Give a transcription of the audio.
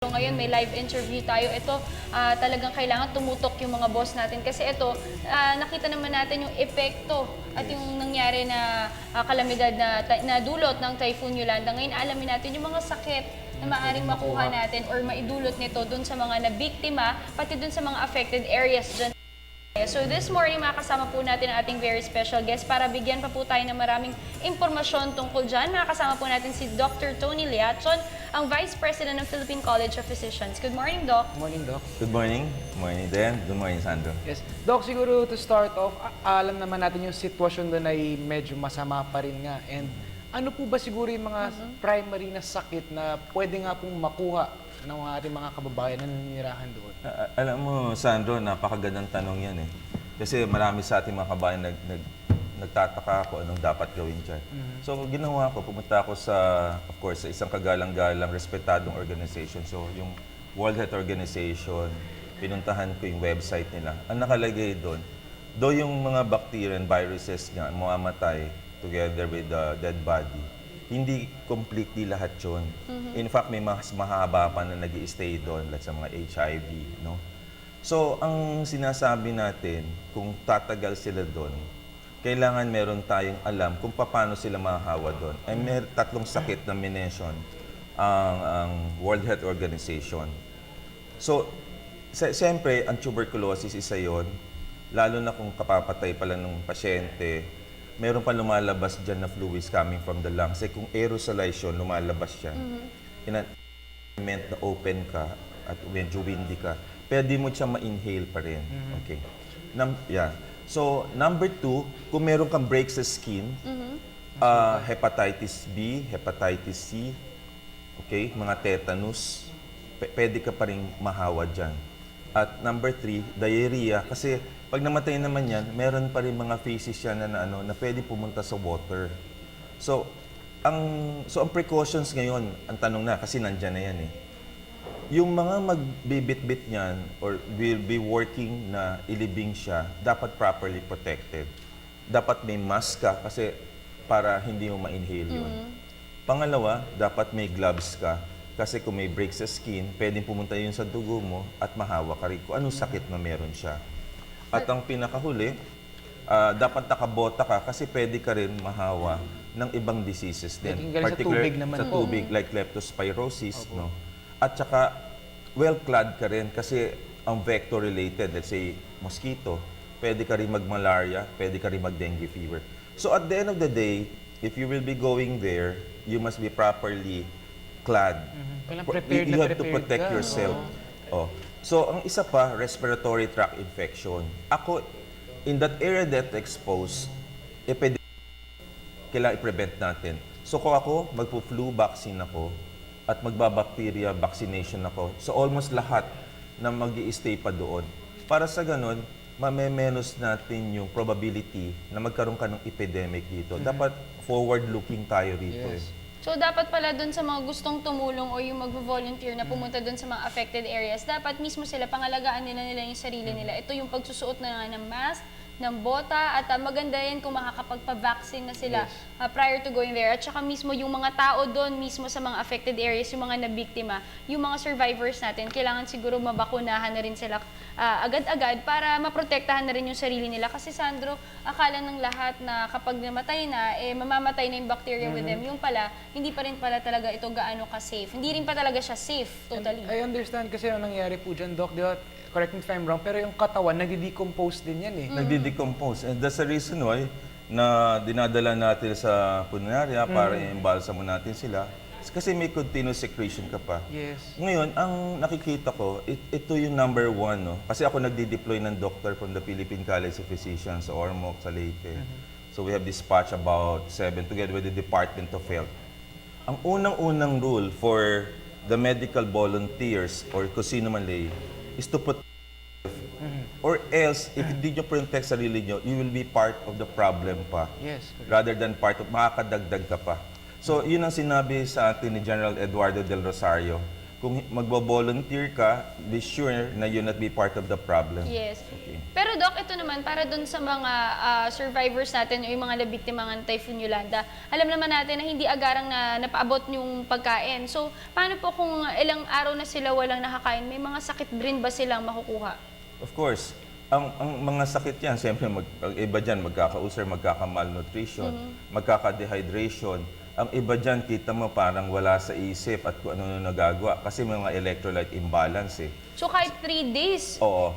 So ngayon may live interview tayo. Ito talagang kailangan tumutok yung mga boss natin kasi ito nakita naman natin yung epekto at yung nangyari na kalamidad na dulot ng Typhoon Yolanda. Ngayon alamin natin yung mga sakit na maaaring makuha natin or maidulot nito dun sa mga nabiktima, pati dun sa mga affected areas dyan. So this morning, makakasama po natin ang ating very special guest para bigyan pa po tayo ng maraming impormasyon tungkol dyan. Makakasama po natin si Dr. Tony Liachon, ang Vice President ng Philippine College of Physicians. Good morning, Doc. Good morning, Doc. Good morning. Good morning, Dan. Good morning, Sandro. Yes. Doc, siguro to start off, alam naman natin yung sitwasyon doon ay medyo masama pa rin nga. And ano po ba siguro yung mga primary na sakit na pwede nga pong makuha ng ating mga kababayan na naninirahan doon? Alam mo, Sandro, napakagandang tanong yan eh. Kasi marami sa ating mga kabayan nagtataka kung anong dapat gawin dyan. So, ginawa ko, pumunta ako sa, of course, sa isang kagalang-galang, respetadong organization. So, yung World Health Organization, pinuntahan ko yung website nila. Ang nakalagay doon, yung mga bacteria and viruses nga mamamatay together with the dead body, hindi completely lahat yun. In fact, may mas mahaba pa na nag-i-stay doon, like sa mga HIV, no? So, ang sinasabi natin, kung tatagal sila doon, kailangan meron tayong alam kung paano sila mahahawa doon. Ay may tatlong sakit na minention ang World Health Organization. So, siyempre, ang tuberculosis isa yon, lalo na kung kapapatay pala ng pasyente, meron pa lumalabas dyan na fluids coming from the lungs. Kung aerosolization, lumalabas yan. In an environment na open ka at medyo windy ka, pwede mo siya ma-inhale pa rin. Okay. Yeah. So, number 2, kung meron kang break sa skin, hepatitis B, hepatitis C, okay, mga tetanus, pwede ka pa rin mahawa dyan. At number 3, diarrhea, kasi pag namatay naman yan, meron pa rin mga feces yan na pwede pumunta sa water. So, ang precautions ngayon, ang tanong na, kasi nandyan na yan eh. Yung mga magbibit-bit niyan or will be working na ilibing siya, dapat properly protected. Dapat may mask ka kasi para hindi mo ma-inhale yun. Pangalawa, dapat may gloves ka kasi kung may break sa skin, pwedeng pumunta yun sa dugo mo at mahawa ka rin kung anong sakit na meron siya. At ang pinakahuli, dapat nakabota ka kasi pwede ka rin mahawa ng ibang diseases din. Sa tubig naman. Sa tubig, like leptospirosis, no? At saka, well-clad ka rin kasi ang vector-related, let's say, mosquito, pwede ka rin mag-malaria, pwede ka rin mag-dengue fever. So at the end of the day, if you will be going there, you must be properly clad. You have to protect yourself. Oh. So, ang isa pa, respiratory tract infection. Ako, in that area that exposed, kailangan i-prevent natin. So, kung ako, magpo-flu vaccine ako, at magbabacteria vaccination ako. So, almost lahat na mag-i-stay pa doon. Para sa ganun, mame-menos natin yung probability na magkaroon ka ng epidemic dito. Dapat forward-looking tayo rito. Yes. So dapat pala dun sa mga gustong tumulong o yung mag-volunteer na pumunta dun sa mga affected areas, dapat mismo sila, pangalagaan nila yung sarili nila. Ito yung pagsusuot na ng mask, ng bota, at maganda yan kung makakapagpa-vaccine na sila prior to going there. At saka mismo yung mga tao doon, mismo sa mga affected areas, yung mga nabiktima, yung mga survivors natin, kailangan siguro mabakunahan na rin sila agad-agad para maprotektahan na rin yung sarili nila. Kasi Sandro, akala ng lahat na kapag namatay na, mamamatay na yung bacteria with them. Yung pala, hindi pa rin pala talaga ito gaano ka-safe. Hindi rin pa talaga siya safe, totally. I understand kasi ang nangyari po dyan, Doc, di ba? Correct me if I'm wrong, pero yung katawan, nagde-decompose din yan eh. Nagde-decompose. And that's the reason why na dinadala natin sa punarya para i-embalsa mo natin sila. Kasi may continuous secretion ka pa. Yes. Ngayon, ang nakikita ko, ito yung number 1, no? Kasi ako nagde-deploy ng doctor from the Philippine College of Physicians sa Ormoc, sa Leyte. So we have dispatched about 7 together with the Department of Health. Ang unang-unang rule for the medical volunteers or kung sino man lay, is to protect or else, if hindi nyo protect sarili nyo, you will be part of the problem pa. Yes. Correct. Rather than part of, makakadagdag ka pa. So, yun ang sinabi sa atin ni General Eduardo Del Rosario. kung magbo-volunteer ka, be sure na you not be part of the problem. Yes. Okay. Pero Doc, ito naman, para dun sa mga survivors natin o yung mga nabiktima ng Typhoon Yolanda, alam naman natin na hindi agarang na napaabot yung pagkain. So, paano po kung ilang araw na sila walang nakakain? May mga sakit rin ba silang makukuha? Of course, ang mga sakit yan, siyempre ang iba dyan, magkaka-ulcer, magkaka-malnutrition, magkaka-dehydration. Ang iba dyan, kita mo parang wala sa isip at kung ano nagagawa kasi may mga electrolyte imbalance eh. So, kahit 3 days, Oo.